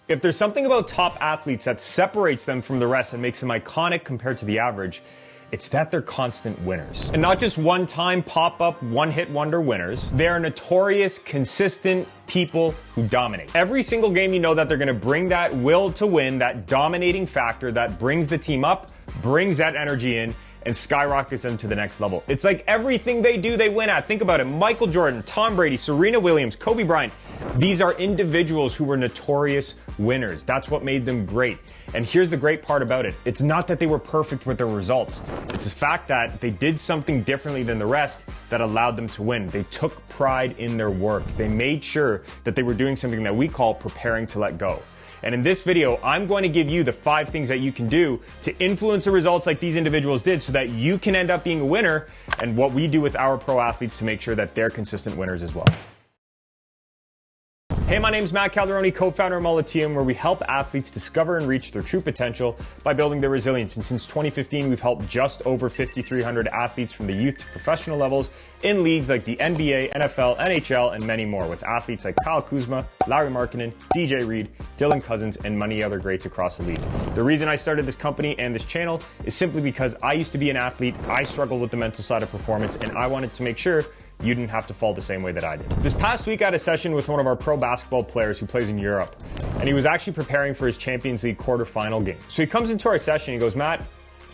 If there's something about top athletes that separates them from the rest and makes them iconic compared to the average, it's that they're constant winners. And not just one-time pop-up, one-hit wonder winners. They are notorious, consistent people who dominate. Every single game you know that they're gonna bring that will to win, that dominating factor that brings the team up, brings that energy in, and skyrockets them to the next level. It's like everything they do, they win at. Think about it. Michael Jordan, Tom Brady, Serena Williams, Kobe Bryant. These are individuals who were notorious winners. That's what made them great. And here's the great part about it. It's not that they were perfect with their results. It's the fact that they did something differently than the rest that allowed them to win. They took pride in their work. They made sure that they were doing something that we call preparing to let go. And in this video, I'm going to give you the 5 things that you can do to influence the results like these individuals did so that you can end up being a winner, and what we do with our pro athletes to make sure that they're consistent winners as well. Hey, my name's Matt Calderoni, co-founder of Molliteum, where we help athletes discover and reach their true potential by building their resilience. And since 2015, we've helped just over 5,300 athletes from the youth to professional levels in leagues like the NBA, NFL, NHL, and many more, with athletes like Kyle Kuzma, Larry Markkinen, DJ Reed, Dylan Cousins, and many other greats across the league. The reason I started this company and this channel is simply because I used to be an athlete, I struggled with the mental side of performance, and I wanted to make sure you didn't have to fall the same way that I did. This past week, I had a session with one of our pro basketball players who plays in Europe, and he was actually preparing for his Champions League quarterfinal game. So he comes into our session, he goes, "Matt,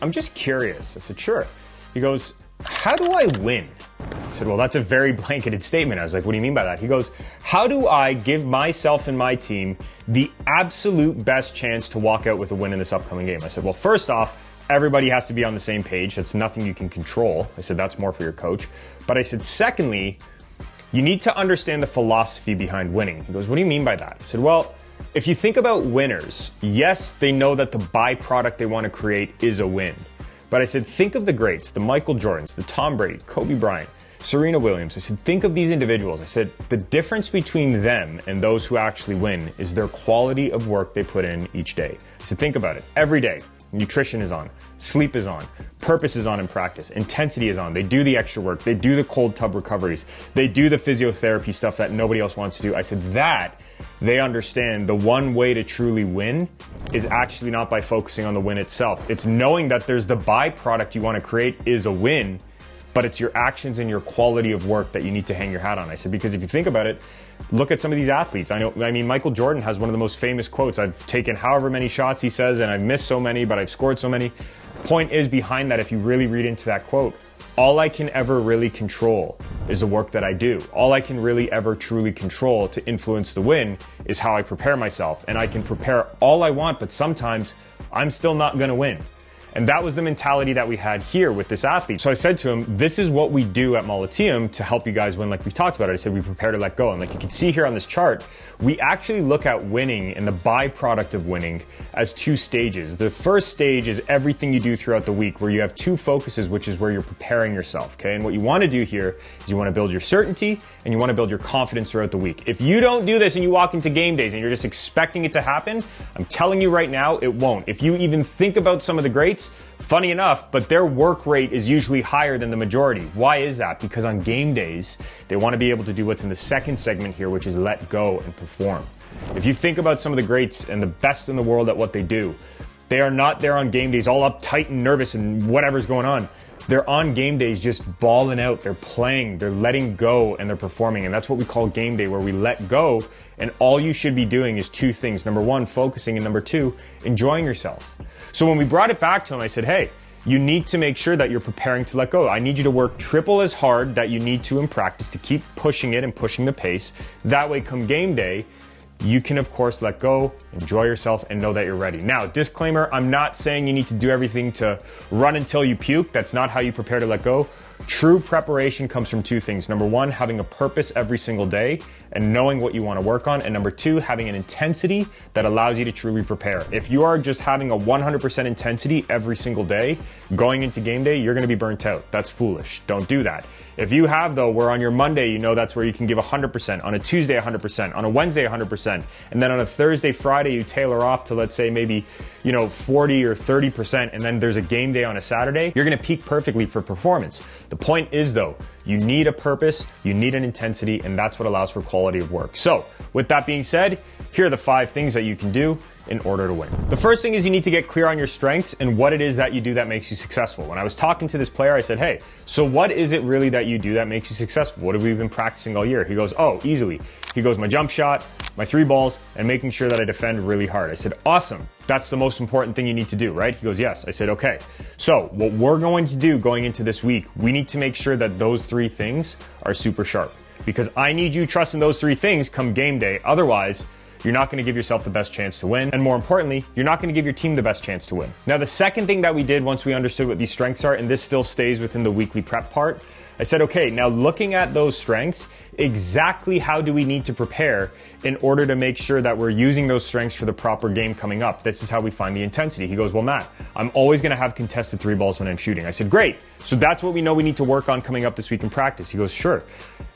I'm just curious." I said, "Sure." He goes, "How do I win?" I said, "Well, that's a very blanketed statement." I was like, "What do you mean by that?" He goes, "How do I give myself and my team the absolute best chance to walk out with a win in this upcoming game?" I said, "Well, first off, everybody has to be on the same page. That's nothing you can control." I said, "That's more for your coach." But I said, secondly, you need to understand the philosophy behind winning. He goes, "What do you mean by that?" I said, "Well, if you think about winners, yes, they know that the byproduct they want to create is a win. But I said, think of the greats, the Michael Jordans, the Tom Brady, Kobe Bryant, Serena Williams. I said, think of these individuals. I said, the difference between them and those who actually win is their quality of work they put in each day." I said, think about it. Every day, nutrition is on, sleep is on, purpose is on in practice, intensity is on. They do the extra work, they do the cold tub recoveries, they do the physiotherapy stuff that nobody else wants to do. I said that they understand the one way to truly win is actually not by focusing on the win itself. It's knowing that there's the byproduct you want to create is a win, but it's your actions and your quality of work that you need to hang your hat on. I said, because if you think about it, look at some of these athletes. I mean, Michael Jordan has one of the most famous quotes. "I've taken however many shots," he says, "and I've missed so many, but I've scored so many." Point is behind that, if you really read into that quote, all I can ever really control is the work that I do. All I can really ever truly control to influence the win is how I prepare myself. And I can prepare all I want, but sometimes I'm still not gonna win. And that was the mentality that we had here with this athlete. So I said to him, this is what we do at Molliteum to help you guys win, like we talked about it. I said, we prepare to let go. And like you can see here on this chart, we actually look at winning and the byproduct of winning as 2 stages. The first stage is everything you do throughout the week, where you have 2 focuses, which is where you're preparing yourself, okay? And what you wanna do here is you wanna build your certainty and you wanna build your confidence throughout the week. If you don't do this and you walk into game days and you're just expecting it to happen, I'm telling you right now, it won't. If you even think about some of the greats, funny enough, but their work rate is usually higher than the majority. Why is that? Because on game days, they want to be able to do what's in the second segment here, which is let go and perform. If you think about some of the greats and the best in the world at what they do, they are not there on game days all uptight and nervous and whatever's going on. They're on game days just balling out, they're playing, they're letting go, and they're performing. And that's what we call game day, where we let go, and all you should be doing is 2 things. Number 1, focusing, and number 2, enjoying yourself. So when we brought it back to him, I said, hey, you need to make sure that you're preparing to let go. I need you to work triple as hard that you need to in practice to keep pushing it and pushing the pace. That way, come game day, you can, of course, let go, enjoy yourself, and know that you're ready. Now, disclaimer, I'm not saying you need to do everything to run until you puke. That's not how you prepare to let go. True preparation comes from 2 things. Number 1, having a purpose every single day and knowing what you want to work on. And number 2, having an intensity that allows you to truly prepare. If you are just having a 100% intensity every single day, going into game day, you're going to be burnt out. That's foolish. Don't do that. If you have, though, where on your Monday, you know that's where you can give 100%, on a Tuesday 100%, on a Wednesday 100%, and then on a Thursday, Friday, you tailor off to, let's say, maybe 40 or 30%, and then there's a game day on a Saturday, you're gonna peak perfectly for performance. The point is though, you need a purpose, you need an intensity, and that's what allows for quality of work. So with that being said, here are the 5 things that you can do in order to win. The first thing is you need to get clear on your strengths and what it is that you do that makes you successful. When I was talking to this player, I said, hey, so what is it really that you do that makes you successful? What have we been practicing all year? He goes, oh, easily. He goes, my jump shot, my 3 balls, and making sure that I defend really hard. I said, awesome. That's the most important thing you need to do, right? He goes, yes. I said, okay. So what we're going to do going into this week, we need to make sure that those 3 things are super sharp, because I need you trusting those 3 things come game day. Otherwise, you're not going to give yourself the best chance to win. And more importantly, you're not going to give your team the best chance to win. Now, the second thing that we did once we understood what these strengths are, and this still stays within the weekly prep part, I said, okay, now looking at those strengths, exactly how do we need to prepare in order to make sure that we're using those strengths for the proper game coming up? This is how we find the intensity. He goes, well, Matt, I'm always going to have contested 3 balls when I'm shooting. I said, great. So that's what we know we need to work on coming up this week in practice. He goes, sure.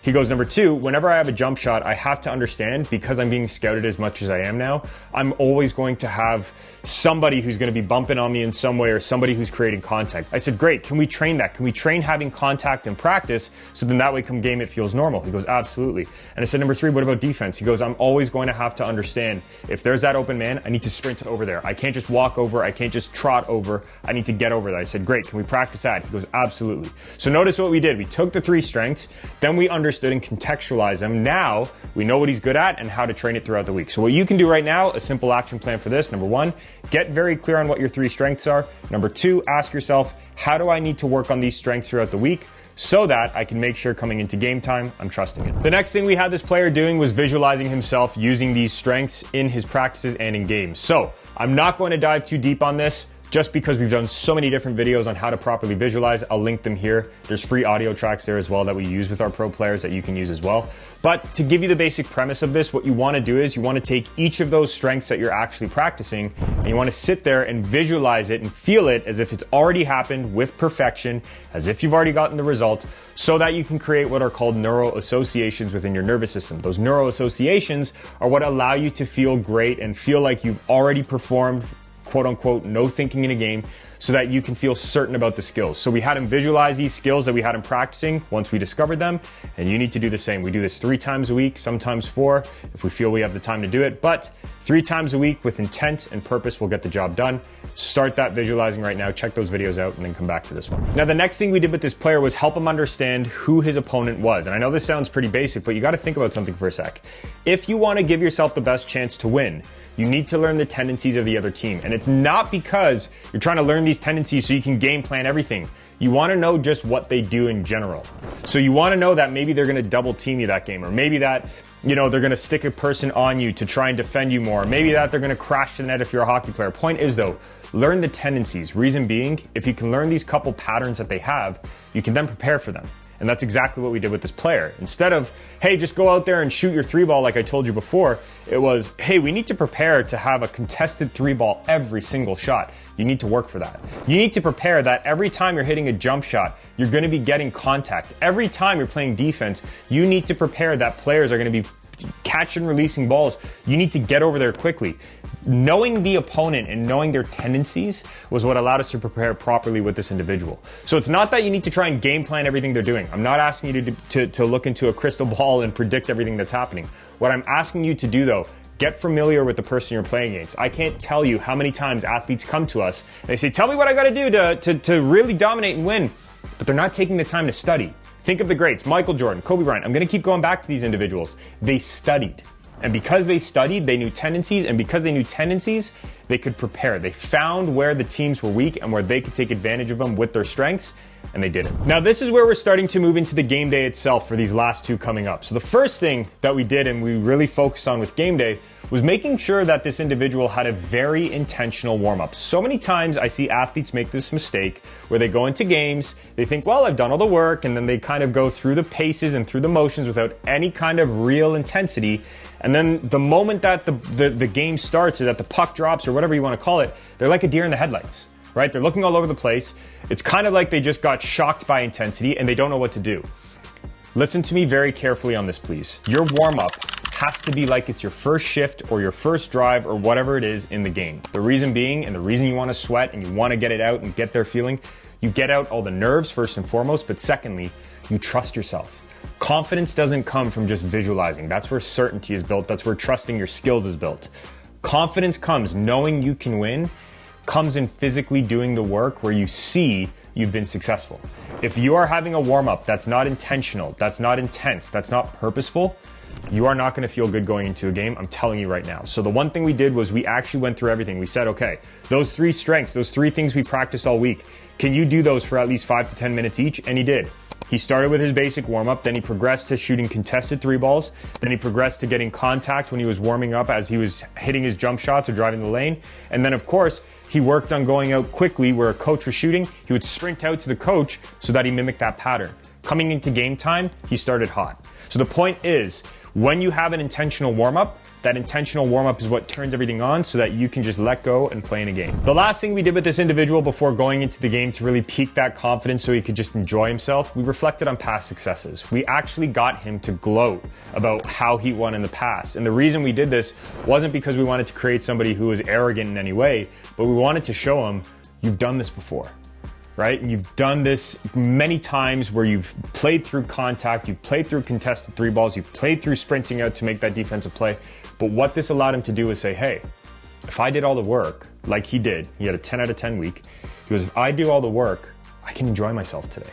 He goes, number 2, whenever I have a jump shot, I have to understand, because I'm being scouted as much as I am now, I'm always going to have somebody who's going to be bumping on me in some way, or somebody who's creating contact. I said, great, can we train that? Can we train having contact in practice so then that way come game it feels normal? He goes, absolutely. And I said, number 3, what about defense? He goes, I'm always going to have to understand, if there's that open man, I need to sprint over there. I can't just walk over, I can't just trot over, I need to get over that. I said, great, can we practice that? He goes, absolutely. So notice what we did. We took the 3 strengths, then we understood and contextualized them. Now we know what he's good at and how to train it throughout the week. So what you can do right now, a simple action plan for this: number 1, get very clear on what your 3 strengths are. Number 2, ask yourself, how do I need to work on these strengths throughout the week so that I can make sure coming into game time, I'm trusting it. The next thing we had this player doing was visualizing himself using these strengths in his practices and in games. So I'm not going to dive too deep on this, just because we've done so many different videos on how to properly visualize. I'll link them here. There's free audio tracks there as well that we use with our pro players that you can use as well. But to give you the basic premise of this, what you want to do is you want to take each of those strengths that you're actually practicing, and you want to sit there and visualize it and feel it as if it's already happened with perfection, as if you've already gotten the result, so that you can create what are called neural associations within your nervous system. Those neural associations are what allow you to feel great and feel like you've already performed, quote unquote, no thinking in a game, so that you can feel certain about the skills. So we had him visualize these skills that we had him practicing once we discovered them, and you need to do the same. We do this 3 times a week, sometimes 4 if we feel we have the time to do it, but 3 times a week with intent and purpose will get the job done. Start that visualizing right now, check those videos out, and then come back to this one. Now, the next thing we did with this player was help him understand who his opponent was. And I know this sounds pretty basic, but you gotta think about something for a sec. If you wanna give yourself the best chance to win, you need to learn the tendencies of the other team. And it's not because you're trying to learn these tendencies so you can game plan everything. You want to know just what they do in general. So you want to know that maybe they're going to double team you that game, or maybe that, they're going to stick a person on you to try and defend you more. Maybe that they're going to crash the net if you're a hockey player. Point is though, learn the tendencies. Reason being, if you can learn these couple patterns that they have, you can then prepare for them. And that's exactly what we did with this player. Instead of, hey, just go out there and shoot your 3 ball like I told you before, it was, hey, we need to prepare to have a contested 3 ball every single shot. You need to work for that. You need to prepare that every time you're hitting a jump shot, you're going to be getting contact. Every time you're playing defense, you need to prepare that players are going to be catch and releasing balls. You need to get over there quickly. Knowing the opponent and knowing their tendencies was what allowed us to prepare properly with this individual. So it's not that you need to try and game plan everything they're doing. I'm not asking you to look into a crystal ball and predict everything that's happening. What I'm asking you to do though, get familiar with the person you're playing against. I can't tell you how many times athletes come to us and they say, tell me what I got to do to really dominate and win, but they're not taking the time to study. Think of the greats, Michael Jordan, Kobe Bryant. I'm going to keep going back to these individuals. They studied. And because they studied, they knew tendencies. And because they knew tendencies, they could prepare. They found where the teams were weak and where they could take advantage of them with their strengths. And they did it. Now, this is where we're starting to move into the game day itself for these last 2 coming up. So the first thing that we did and we really focused on with game day was making sure that this individual had a very intentional warm-up. So many times I see athletes make this mistake where they go into games, they think, well, I've done all the work, and then they kind of go through the paces and through the motions without any kind of real intensity. And then the moment that the game starts, or that the puck drops, or whatever you want to call it, they're like a deer in the headlights, right? They're looking all over the place. It's kind of like they just got shocked by intensity and they don't know what to do. Listen to me very carefully on this, please. Your warm-up has to be like it's your first shift or your first drive or whatever it is in the game. The reason being, and the reason you want to sweat and you want to get it out and get their feeling, you get out all the nerves first and foremost, but secondly, you trust yourself. Confidence doesn't come from just visualizing. That's where certainty is built. That's where trusting your skills is built. Confidence comes knowing you can win, comes in physically doing the work where you see you've been successful. If you are having a warm-up that's not intentional, that's not intense, that's not purposeful, you are not going to feel good going into a game. I'm telling you right now. So the one thing we did was we actually went through everything. We said, okay, those 3 strengths, those 3 things we practiced all week, can you do those for at least 5 to 10 minutes each? And he did. He started with his basic warm-up, then he progressed to shooting contested 3 balls, then he progressed to getting contact when he was warming up as he was hitting his jump shots or driving the lane. And then of course, he worked on going out quickly where a coach was shooting. He would sprint out to the coach so that he mimicked that pattern. Coming into game time, he started hot. So the point is, when you have an intentional warm-up, that intentional warm-up is what turns everything on so that you can just let go and play in a game. The last thing we did with this individual before going into the game to really pique that confidence so he could just enjoy himself, we reflected on past successes. We actually got him to gloat about how he won in the past. And the reason we did this wasn't because we wanted to create somebody who was arrogant in any way, but we wanted to show him, you've done this before. Right? And you've done this many times where you've played through contact, you've played through contested 3 balls, you've played through sprinting out to make that defensive play. But what this allowed him to do is say, hey, if I did all the work like he did, he had a 10 out of 10 week. He goes, if I do all the work, I can enjoy myself today.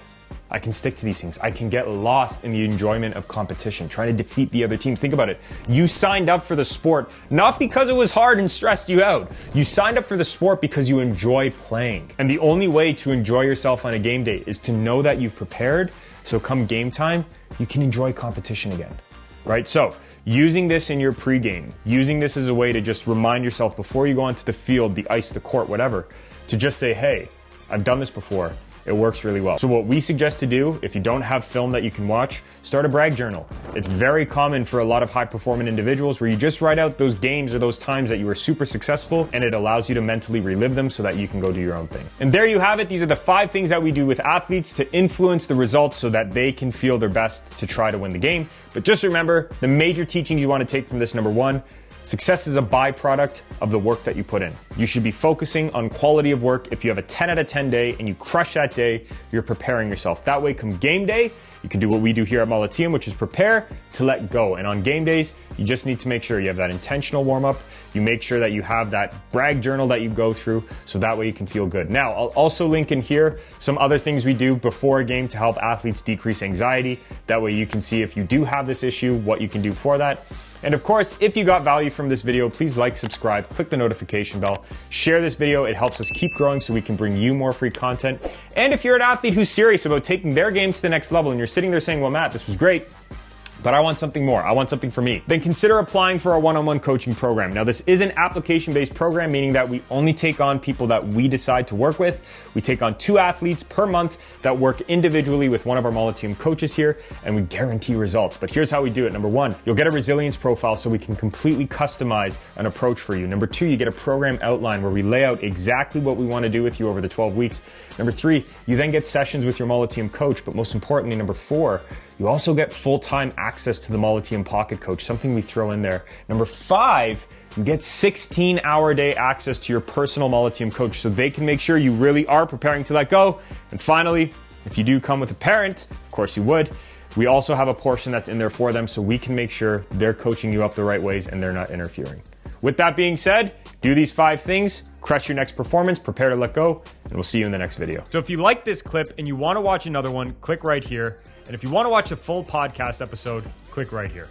I can stick to these things. I can get lost in the enjoyment of competition, trying to defeat the other team. Think about it. You signed up for the sport not because it was hard and stressed you out. You signed up for the sport because you enjoy playing. And the only way to enjoy yourself on a game day is to know that you've prepared. So come game time, you can enjoy competition again, right? So using this in your pregame, using this as a way to just remind yourself before you go onto the field, the ice, the court, whatever, to just say, hey, I've done this before. It works really well. So what we suggest to do, if you don't have film that you can watch, start a brag journal. It's very common for a lot of high-performing individuals where you just write out those games or those times that you were super successful, and it allows you to mentally relive them so that you can go do your own thing. And there you have it. These are the 5 things that we do with athletes to influence the results so that they can feel their best to try to win the game. But just remember, the major teachings you want to take from this, number 1, success is a byproduct of the work that you put in. You should be focusing on quality of work. If you have a 10 out of 10 day and you crush that day, you're preparing yourself. That way, come game day, you can do what we do here at Molliteum, which is prepare to let go. And on game days, you just need to make sure you have that intentional warm-up. You make sure that you have that brag journal that you go through so that way you can feel good. Now, I'll also link in here some other things we do before a game to help athletes decrease anxiety. That way you can see if you do have this issue, what you can do for that. And of course, if you got value from this video, please like, subscribe, click the notification bell, share this video. It helps us keep growing so we can bring you more free content. And if you're an athlete who's serious about taking their game to the next level and you're sitting there saying, well, Matt, this was great, but I want something more. I want something for me. Then consider applying for our one-on-one coaching program. Now, this is an application-based program, meaning that we only take on people that we decide to work with. We take on 2 athletes per month that work individually with one of our Molliteum coaches here, and we guarantee results. But here's how we do it. Number 1, you'll get a resilience profile so we can completely customize an approach for you. Number 2, you get a program outline where we lay out exactly what we want to do with you over the 12 weeks. Number 3, you then get sessions with your Molliteum coach. But most importantly, number 4, you also get full-time access to the Molliteum Pocket Coach, something we throw in there. Number 5, you get 16-hour-a-day access to your personal Molliteum coach so they can make sure you really are preparing to let go. And finally, if you do come with a parent, of course you would, we also have a portion that's in there for them so we can make sure they're coaching you up the right ways and they're not interfering. With that being said, do these 5 things, crush your next performance, prepare to let go, and we'll see you in the next video. So if you like this clip and you want to watch another one, click right here. And if you want to watch a full podcast episode, click right here.